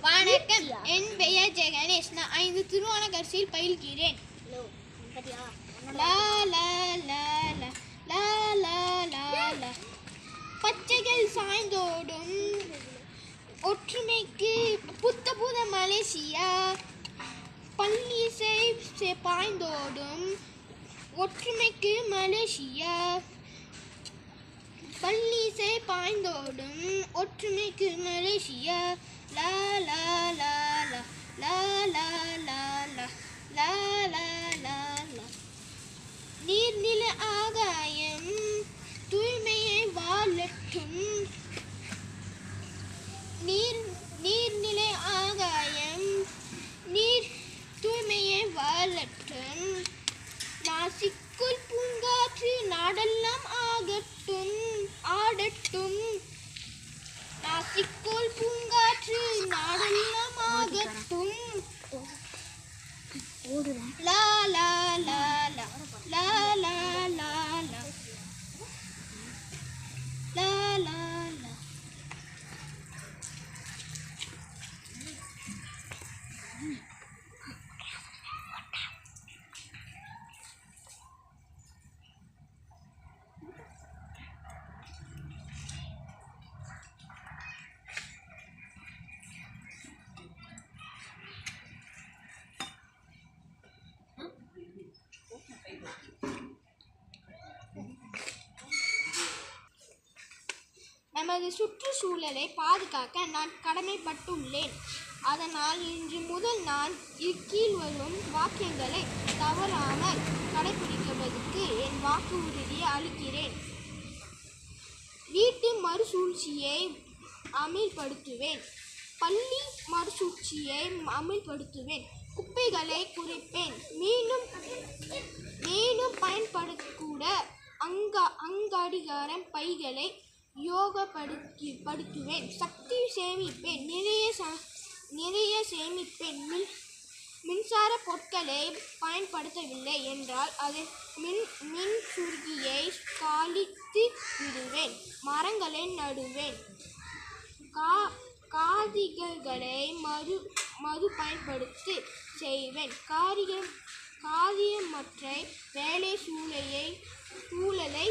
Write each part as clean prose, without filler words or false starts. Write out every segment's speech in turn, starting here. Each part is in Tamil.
வணக்கம், என் பெயர் ஜெகணேஷ். நான் 5 திருவானகரிசியில் பயில்கிறேன். பச்சைகள் சாய்ந்தோடும் ஒற்றுமைக்கு புத்த மலேசியா, பள்ளிசை பாய்ந்தோடும் ஒற்றுமைக்கு மலேசியா, பள்ளிசை பாய்ந்தோடும் ஒற்றுமைக்கு மலேசியா. லா லா லா லா லா லா லா லா லா லா லா லா. நீர்நில ஆகாயம் தூய்மையை வாழட்டும். நீர்நிலை ஆகாயம் தூய்மையை வாழட்டும். நாசிக்குள் பூங்காற்று நாடெல்லாம் ஆடட்டும். நாசிக்குள் பூங்காற்று நாடெல்லாம் ஆகட்டும். லா லா லா லா லா லா லா லா லா லா லா. நமது சுற்றுச்சூழலை பாதுகாக்க நான் கடமைப்பட்டுள்ளேன். அதனால் இன்று முதல் நான் கீழ் வரும் வாக்கியங்களை தவறாமல் கடைபிடிப்பதற்கு என் வாக்குறுதியை அளிக்கிறேன். வீட்டு மறுசூழ்ச்சியை அமல்படுத்துவேன். பள்ளி மறுசூழ்ச்சியை அமல்படுத்துவேன். குப்பைகளை குறைப்பேன். மீண்டும் பயன்படக்கூட அங்கடிகாரம் பைகளை யோகப்படுத்துவேன். சக்தி சேமிப்பேன். நிறைய சேமிப்பேன். மின்சார பொருட்களை பயன்படுத்தவில்லை என்றால் அது மின் சுருகியை காலித்து விடுவேன். மரங்களை நடுவேன். காதிகளை மறு பயன்படுத்தி செய்வேன். காரியமற்ற வேலை சூழலை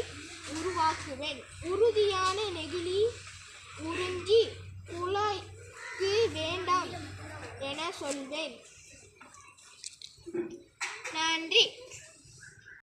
உருவாக்குவேன். உறுதியான நெகிழி உறிஞ்சி குழாய்க்கு வேண்டாம் என சொல்வேன். நன்றி.